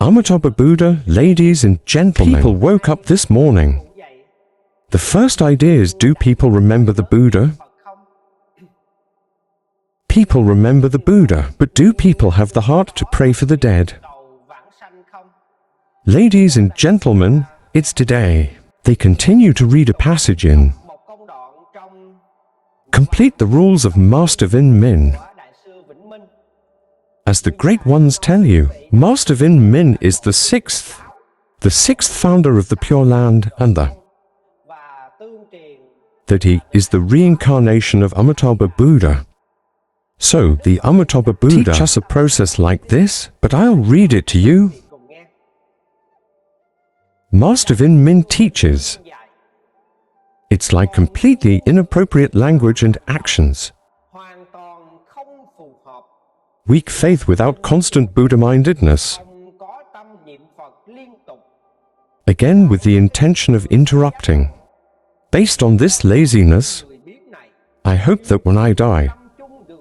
Amitabha Buddha, ladies and gentlemen, people woke up this morning. The first idea is, do people remember the Buddha? People remember the Buddha, but do people have the heart to pray for the dead? Ladies and gentlemen, it's today. They continue to read a passage in Complete the Rules of Master Vinh Minh. As the great ones tell you, Master Vinh Minh is the sixth founder of the Pure Land, and that he is the reincarnation of Amitabha Buddha. So, the Amitabha Buddha teach us a process like this, but I'll read it to you. Master Vinh Minh teaches, it's like completely inappropriate language and actions. Weak faith without constant Buddha-mindedness. Again with the intention of interrupting. Based on this laziness, I hope that when I die,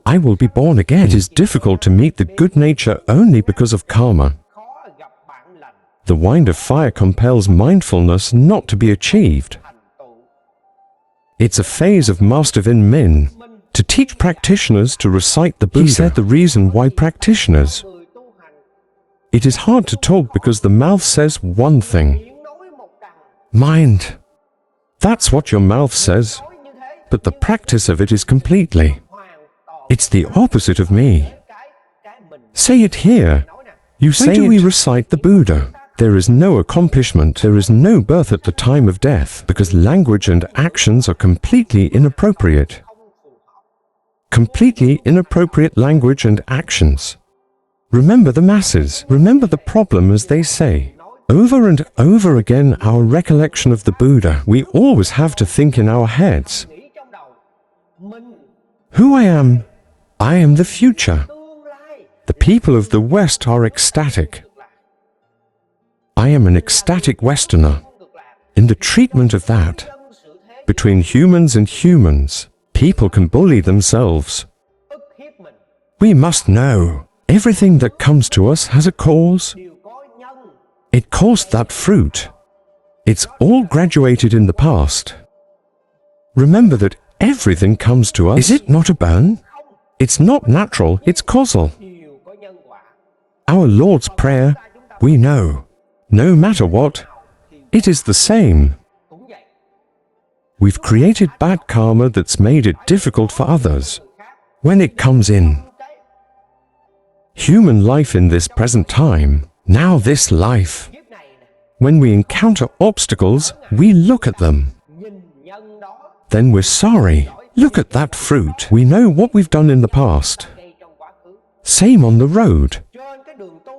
I will be born again. It is difficult to meet the good nature only because of karma. The wind of fire compels mindfulness not to be achieved. It's a phase of Master Vinh Minh to teach practitioners to recite the Buddha. He said the reason why practitioners. It is hard to talk because the mouth says one thing. Mind. That's what your mouth says. But the practice of it is completely. It's the opposite of me. Say it here. You say it. Why do we recite the Buddha? There is no accomplishment, there is no birth at the time of death, because language and actions are completely inappropriate. Completely inappropriate language and actions. Remember the masses, remember the problem as they say. Over and over again our recollection of the Buddha, we always have to think in our heads. Who I am the future. The people of the West are ecstatic. I am an ecstatic Westerner. In the treatment of that, between humans and humans, people can bully themselves. We must know, everything that comes to us has a cause. It caused that fruit. It's all graduated in the past. Remember that everything comes to us. Is it not a burn? It's not natural, it's causal. Our Lord's Prayer, we know. No matter what, it is the same. We've created bad karma that's made it difficult for others. When it comes in, human life in this present time, now this life, when we encounter obstacles, we look at them. Then we're sorry. Look at that fruit. We know what we've done in the past. Same on the road.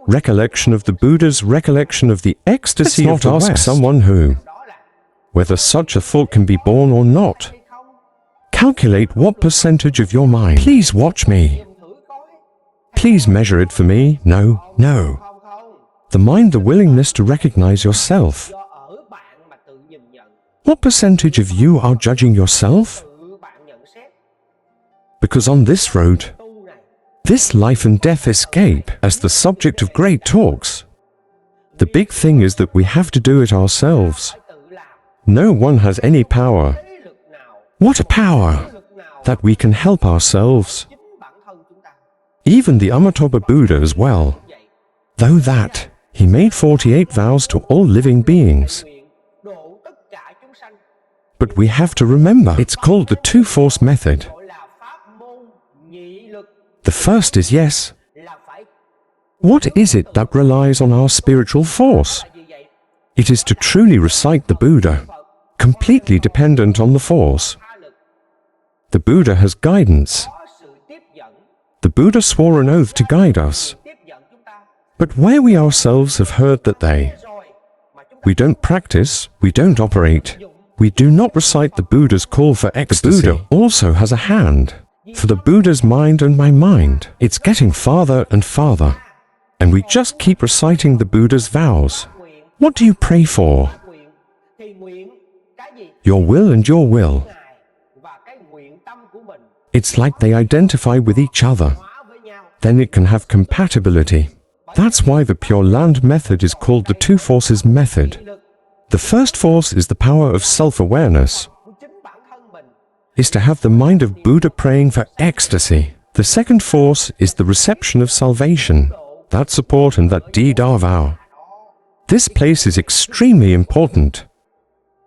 Recollection of the Buddha's recollection of the ecstasy of ask West. Someone who, whether such a thought can be born or not. Calculate what percentage of your mind. Please watch me. Please measure it for me. No. The mind, the willingness to recognize yourself. What percentage of you are judging yourself? Because on this road, this life and death escape as the subject of great talks. The big thing is that we have to do it ourselves. No one has any power. What a power! That we can help ourselves. Even the Amitabha Buddha as well. Though that, he made 48 vows to all living beings. But we have to remember, it's called the two-force method. The first is yes. What is it that relies on our spiritual force? It is to truly recite the Buddha, completely dependent on the force. The Buddha has guidance. The Buddha swore an oath to guide us. But where we ourselves have heard that we don't practice, we don't operate, we do not recite the Buddha's call for ecstasy. The Buddha also has a hand. For the Buddha's mind and my mind, it's getting farther and farther. And we just keep reciting the Buddha's vows. What do you pray for? Your will and your will. It's like they identify with each other. Then it can have compatibility. That's why the Pure Land method is called the two forces method. The first force is the power of self-awareness, is to have the mind of Buddha praying for ecstasy. The second force is the reception of salvation, that support and that deed of vow. This place is extremely important.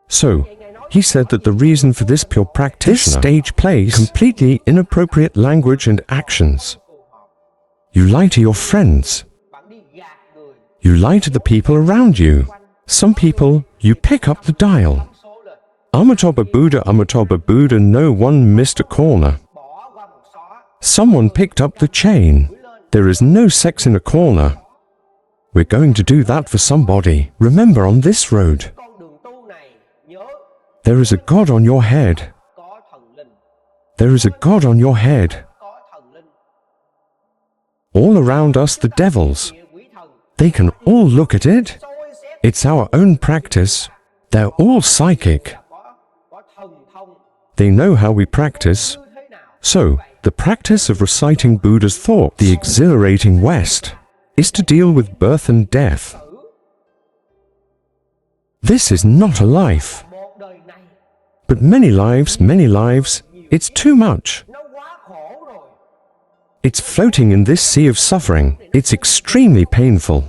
So, he said that the reason for this pure practitioner, this stage place, completely inappropriate language and actions. You lie to your friends. You lie to the people around you. Some people, you pick up the dial. Amitabha Buddha, no one missed a corner. Someone picked up the chain. There is no sex in a corner. We're going to do that for somebody. Remember, on this road, there is a God on your head. There is a God on your head. All around us, the devils. They can all look at it. It's our own practice. They're all psychic. They know how we practice. So, the practice of reciting Buddha's thoughts, the exhilarating West, is to deal with birth and death. This is not a life. But many lives, it's too much. It's floating in this sea of suffering. It's extremely painful.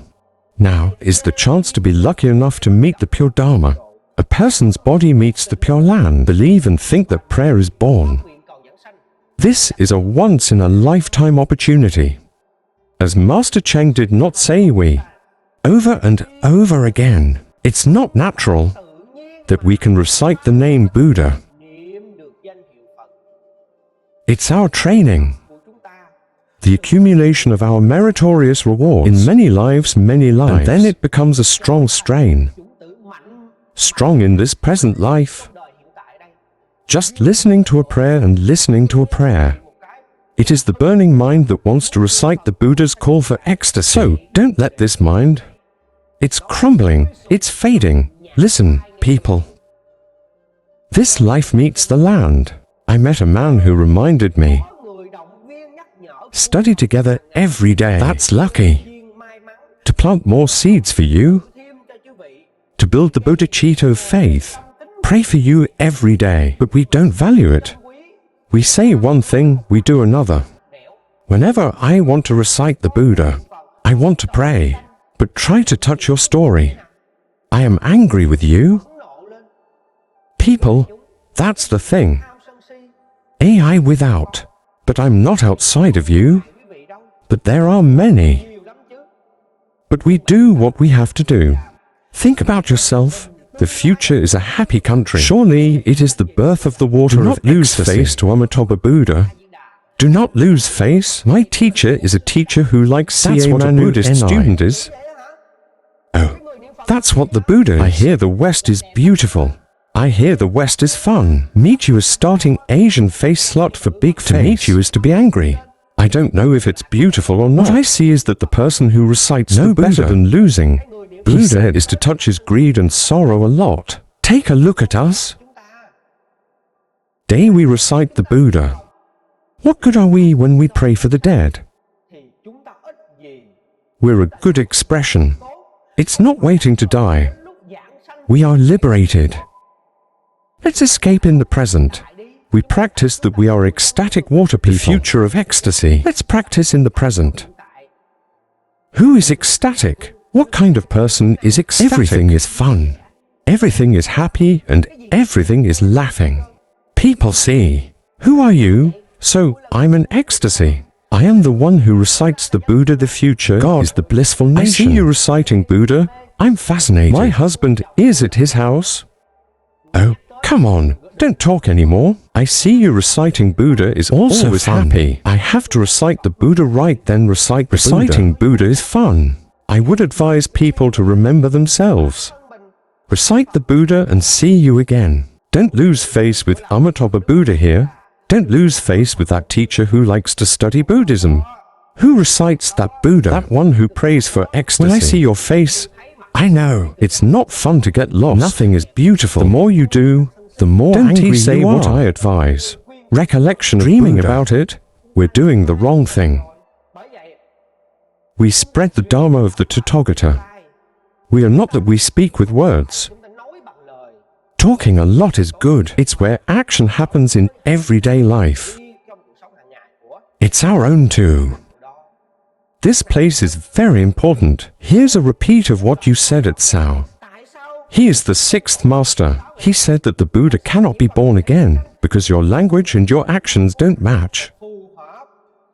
Now is the chance to be lucky enough to meet the pure Dharma. A person's body meets the pure land. Believe and think that prayer is born. This is a once-in-a-lifetime opportunity. As Master Cheng did not say we, over and over again, it's not natural that we can recite the name Buddha. It's our training, the accumulation of our meritorious rewards in many lives, and then it becomes a strong strain. Strong in this present life. Just listening to a prayer and listening to a prayer. It is the burning mind that wants to recite the Buddha's call for ecstasy. So, don't let this mind. It's crumbling, it's fading. Listen, people. This life meets the land. I met a man who reminded me. Study together every day. That's lucky. To plant more seeds for you. To build the bodhicitta of faith. Pray for you every day. But we don't value it. We say one thing, we do another. Whenever I want to recite the Buddha, I want to pray. But try to touch your story. I am angry with you. People, that's the thing. I without. But I'm not outside of you. But there are many. But we do what we have to do. Think about yourself. The future is a happy country. Surely it is the birth of the water of ecstasy. Do not lose face to Amitabha Buddha. Do not lose face. My teacher is a teacher who likes that's what a Buddhist student is. Oh, that's what the Buddha is. I hear the West is beautiful. I hear the West is fun. Meet you as starting Asian face slut for big face. To meet you is to be angry. I don't know if it's beautiful or not. What I see is that the person who recites the Buddha better than losing. Buddha is to touch his greed and sorrow a lot. Take a look at us. Day we recite the Buddha. What good are we when we pray for the dead? We're a good expression. It's not waiting to die. We are liberated. Let's escape in the present. We practice that we are ecstatic water people. The future of ecstasy. Let's practice in the present. Who is ecstatic? What kind of person is ecstatic? Everything is fun. Everything is happy and everything is laughing. People see. Who are you? So, I'm an ecstasy. I am the one who recites the Buddha. The future God is the blissful nation. I see you reciting Buddha. I'm fascinated. My husband is at his house. Oh, come on. Don't talk anymore. I see you reciting Buddha is also always happy. I have to recite the Buddha right, then recite the Reciting Buddha is fun. I would advise people to remember themselves. Recite the Buddha and see you again. Don't lose face with Amitabha Buddha here. Don't lose face with that teacher who likes to study Buddhism. Who recites that Buddha? That one who prays for ecstasy. When I see your face, I know it's not fun to get lost. Nothing is beautiful. The more you do, the more angry you are. What I advise. Recollection of dreaming about it, we're doing the wrong thing. We spread the Dharma of the Tathagata. We are not that we speak with words. Talking a lot is good. It's where action happens in everyday life. It's our own too. This place is very important. Here's a repeat of what you said at Sao. He is the sixth master. He said that the Buddha cannot be born again because your language and your actions don't match.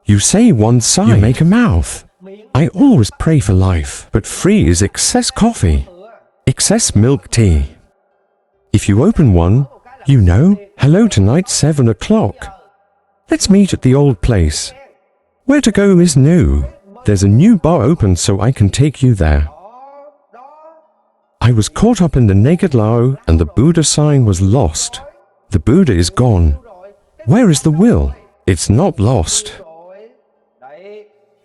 You say one side, you make a mouth. I always pray for life, but free is excess coffee, excess milk tea. If you open one, you know, hello tonight 7 o'clock. Let's meet at the old place. Where to go is new. There's a new bar open so I can take you there. I was caught up in the naked Lao and the Buddha sign was lost. The Buddha is gone. Where is the will? It's not lost.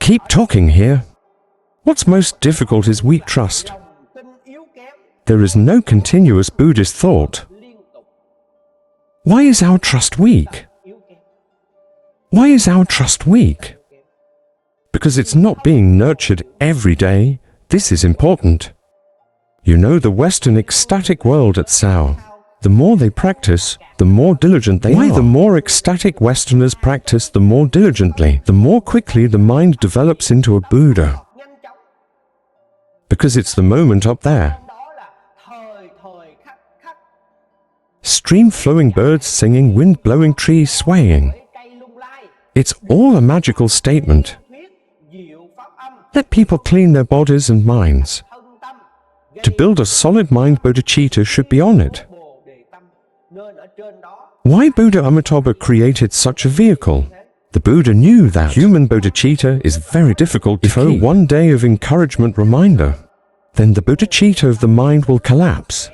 Keep talking here. What's most difficult is weak trust. There is no continuous Buddhist thought. Why is our trust weak? Why is our trust weak? Because it's not being nurtured every day. This is important. You know the Western ecstatic world at Sao. The more they practice, the more diligent they are. Why the more ecstatic Westerners practice, the more diligently, the more quickly the mind develops into a Buddha. Because it's the moment up there. Stream flowing, birds singing, wind blowing, trees swaying. It's all a magical statement. Let people clean their bodies and minds. To build a solid mind, bodhicitta should be on it. Why Buddha Amitabha created such a vehicle? The Buddha knew that human bodhicitta is very difficult to keep. One day of encouragement reminder, then the bodhicitta of the mind will collapse.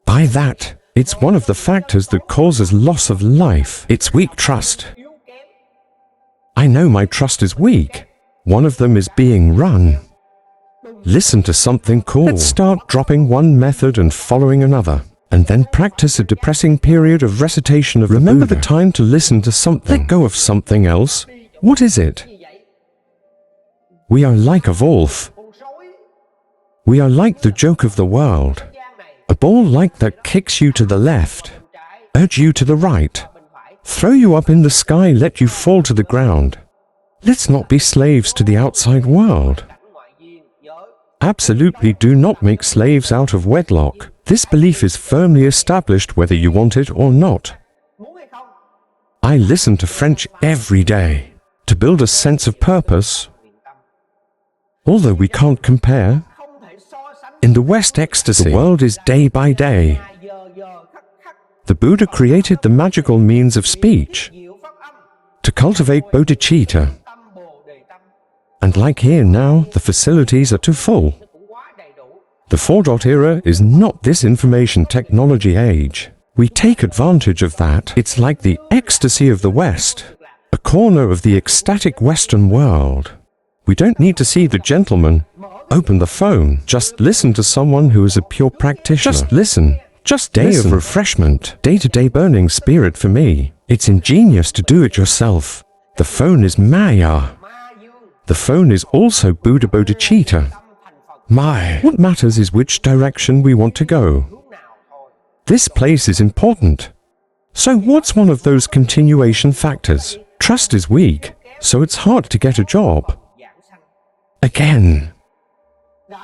By that, it's one of the factors that causes loss of life. It's weak trust. I know my trust is weak. One of them is being run. Listen to something cool. Let's start dropping one method and following another, and then practice a depressing period of recitation of remember the time to listen to something. Let go of something else. What is it? We are like a wolf. We are like the joke of the world. A ball like that kicks you to the left, urge you to the right, throw you up in the sky, let you fall to the ground. Let's not be slaves to the outside world. Absolutely do not make slaves out of wedlock. This belief is firmly established whether you want it or not. I listen to French every day to build a sense of purpose. Although we can't compare, in the West ecstasy, the world is day by day. The Buddha created the magical means of speech to cultivate bodhicitta. And like here now, the facilities are too full. The 4.0 era is not this information technology age. We take advantage of that. It's like the ecstasy of the West, a corner of the ecstatic Western world. We don't need to see the gentleman. Open the phone. Just listen to someone who is a pure practitioner. Just listen. Just day of refreshment. Day-to-day burning spirit for me. It's ingenious to do it yourself. The phone is Maya. The phone is also Buddha bodhicitta. What matters is which direction we want to go. This place is important. So what's one of those continuation factors? Trust is weak, so it's hard to get a job. Again.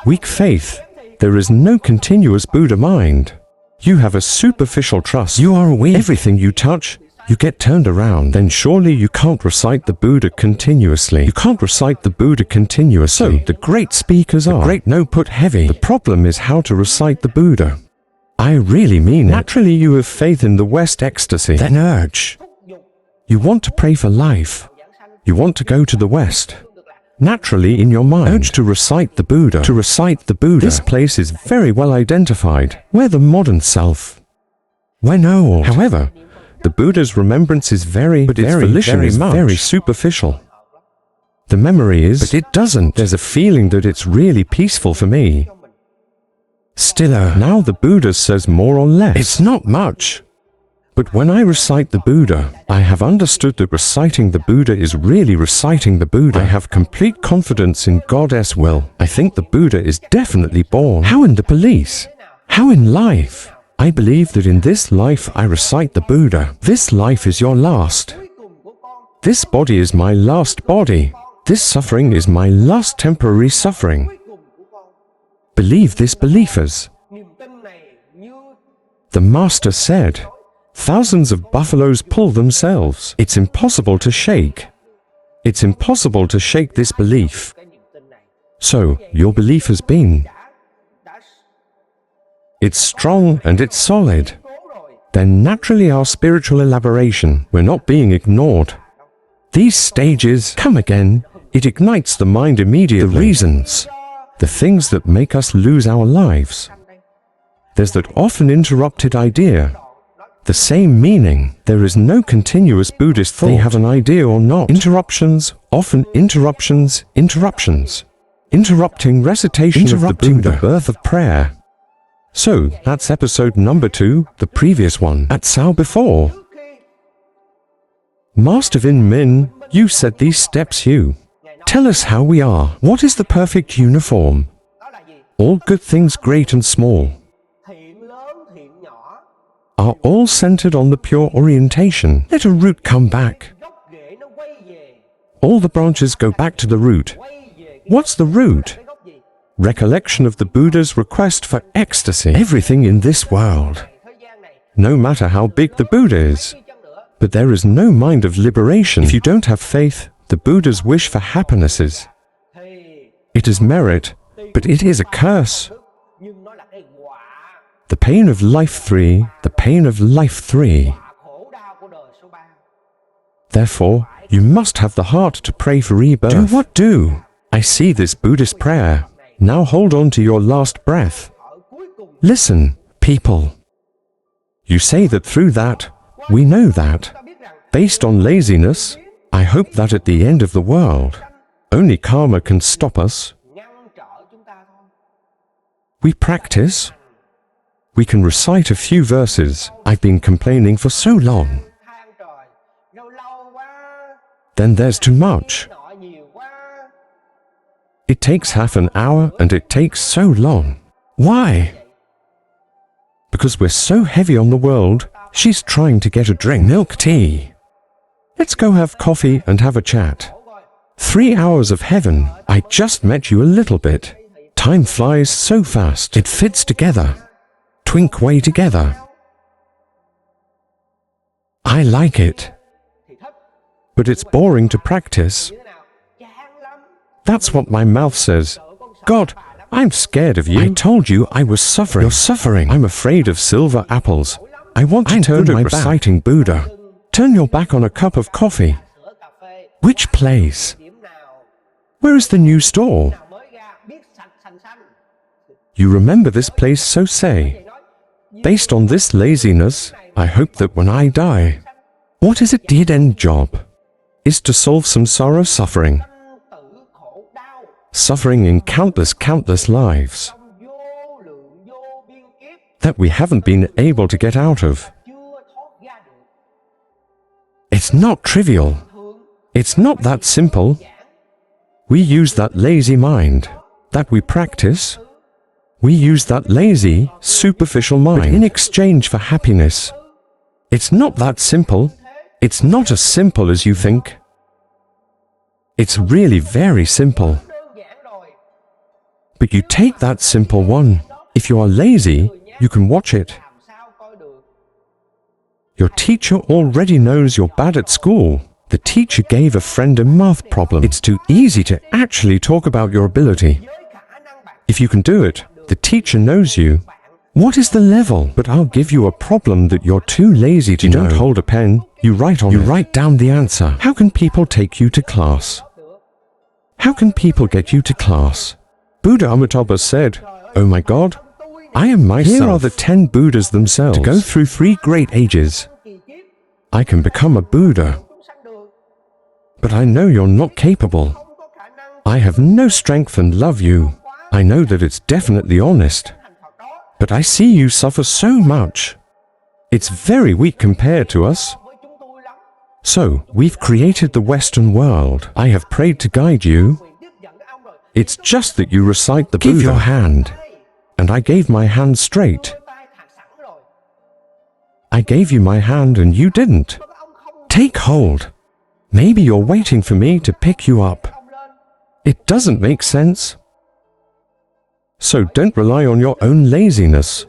Weak faith. There is no continuous Buddha mind. You have a superficial trust. You are weak. Everything you touch, you get turned around. Then surely you can't recite the Buddha continuously. You can't recite the Buddha continuously. So the great speakers are. The great no put heavy. The problem is how to recite the Buddha. I really mean it. Naturally you have faith in the West ecstasy. Then urge. You want to pray for life. You want to go to the West. Naturally in your mind, urge to recite the Buddha. To recite the Buddha. This place is very well identified. We're the modern self. We're old. However, the Buddha's remembrance is very superficial. The memory is, but it doesn't. There's a feeling that it's really peaceful for me. Stiller. Now the Buddha says more or less. It's not much. But when I recite the Buddha, I have understood that reciting the Buddha is really reciting the Buddha. I have complete confidence in God's will. I think the Buddha is definitely born. How in the police? How in life? I believe that in this life I recite the Buddha. This life is your last. This body is my last body. This suffering is my last temporary suffering. Believe this, believers. The Master said, thousands of buffaloes pull themselves. It's impossible to shake. It's impossible to shake this belief. So, your belief has been. It's strong and it's solid. Then naturally our spiritual elaboration, we're not being ignored. These stages come again. It ignites the mind immediately. The reasons, the things that make us lose our lives. There's that often interrupted idea. The same meaning. There is no continuous Buddhist thought. They have an idea or not. Interruptions, often interruptions, interruptions. Interrupting recitation of the Buddha, the birth of prayer. So, that's episode number 2, the previous one. At Sao before. Master Vin Min, you said these steps you. Tell us how we are. What is the perfect uniform? All good things great and small. Are all centered on the pure orientation. Let a root come back. All the branches go back to the root. What's the root? Recollection of the Buddha's request for ecstasy. Everything in this world. No matter how big the Buddha is. But there is no mind of liberation. If you don't have faith, the Buddha's wish for happiness is. It is merit, but it is a curse. The pain of life 3, the pain of life 3. Therefore, you must have the heart to pray for rebirth. Do what do? I see this Buddhist prayer. Now hold on to your last breath. Listen, people. You say that through that, we know that. Based on laziness, I hope that at the end of the world, only karma can stop us. We practice. We can recite a few verses. I've been complaining for so long. Then there's too much. It takes half an hour and it takes so long. Why? Because we're so heavy on the world, she's trying to get a drink. Milk tea. Let's go have coffee and have a chat. 3 hours of heaven. I just met you a little bit. Time flies so fast. It fits together. Twink way together. I like it. But it's boring to practice. That's what my mouth says. God, I'm scared of you. I told you I was suffering. You're suffering. I'm afraid of silver apples. I want to turn my back. Reciting Buddha. Turn your back on a cup of coffee. Which place? Where is the new store? You remember this place, so say. Based on this laziness, I hope that when I die, what is a dead-end job? Is to solve samsara suffering. Suffering in countless lives that we haven't been able to get out of. It's not trivial. It's not that simple. We use that lazy mind that we practice. We use that lazy, superficial mind in exchange for happiness. It's not that simple. It's not as simple as you think. It's really very simple. But you take that simple one. If you are lazy, you can watch it. Your teacher already knows you're bad at school. The teacher gave a friend a math problem. It's too easy to actually talk about your ability. If you can do it, the teacher knows you. What is the level? But I'll give you a problem that you're too lazy to know. You don't hold a pen, you write on it. You write down the answer. How can people take you to class? How can people get you to class? Buddha Amitabha said, "Oh my God, I am myself." Here are the 10 Buddhas themselves. To go through 3 great ages, I can become a Buddha. But I know you're not capable. I have no strength and love you. I know that it's definitely honest. But I see you suffer so much. It's very weak compared to us. So, we've created the Western world. I have prayed to guide you. It's just that you recite the Buddha. Give your hand. And I gave my hand straight. I gave you my hand and you didn't. Take hold. Maybe you're waiting for me to pick you up. It doesn't make sense. So don't rely on your own laziness.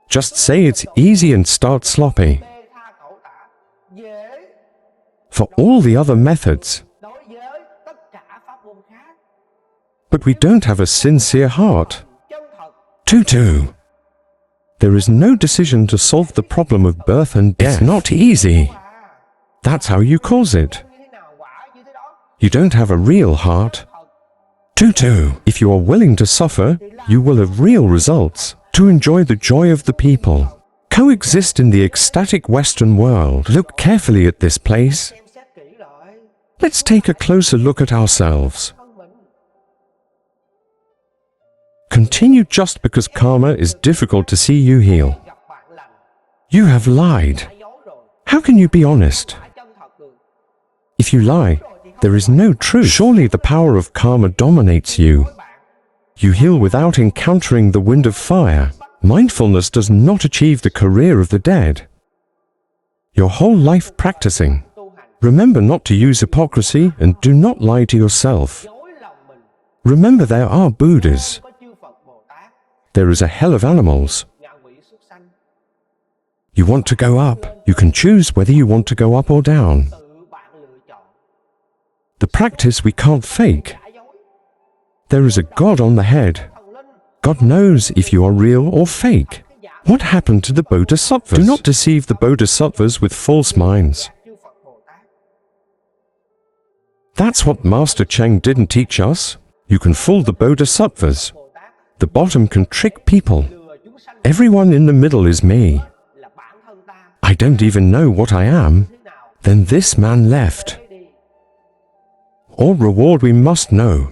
Just say it's easy and start sloppy. For all the other methods. But we don't have a sincere heart. Tutu. There is no decision to solve the problem of birth and death. It's not easy. That's how you cause it. You don't have a real heart. Tutu. If you are willing to suffer, you will have real results. To enjoy the joy of the people. Coexist in the ecstatic Western world. Look carefully at this place. Let's take a closer look at ourselves. Continue just because karma is difficult to see you heal. You have lied. How can you be honest? If you lie, there is no truth. Surely the power of karma dominates you. You heal without encountering the wind of fire. Mindfulness does not achieve the career of the dead. Your whole life practicing. Remember not to use hypocrisy and do not lie to yourself. Remember there are Buddhas. There is a hell of animals. You want to go up, you can choose whether you want to go up or down. The practice we can't fake. There is a God on the head. God knows if you are real or fake. What happened to the Bodhisattvas? Do not deceive the Bodhisattvas with false minds. That's what Master Cheng didn't teach us. You can fool the Bodhisattvas. The bottom can trick people. Everyone in the middle is me. I don't even know what I am. Then this man left. All reward we must know.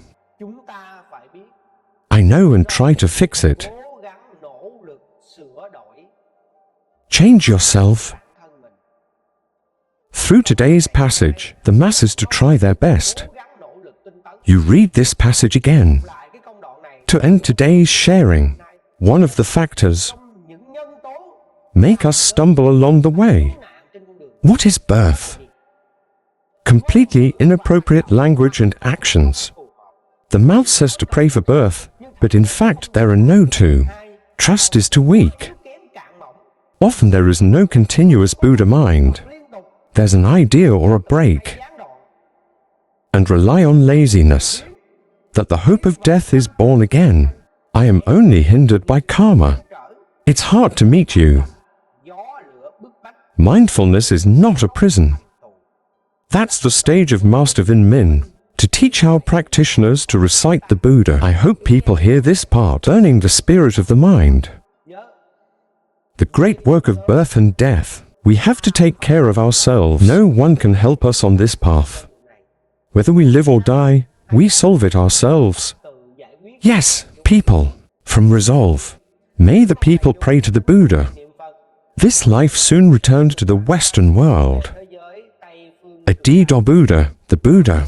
I know and try to fix it. Change yourself. Through today's passage, the masses to try their best. You read this passage again. To end today's sharing, one of the factors make us stumble along the way. What is birth? Completely inappropriate language and actions. The mouth says to pray for birth, but in fact there are no two. Trust is too weak. Often there is no continuous Buddha mind. There's an idea or a break. And rely on laziness. That the hope of death is born again. I am only hindered by karma. It's hard to meet you. Mindfulness is not a prison. That's the stage of Master Vin Min, to teach our practitioners to recite the Buddha. I hope people hear this part, learning the spirit of the mind. The great work of birth and death. We have to take care of ourselves. No one can help us on this path. Whether we live or die, we solve it ourselves. Yes, people, from resolve. May the people pray to the Buddha. This life soon returned to the Western world. Adi do Buddha, the Buddha.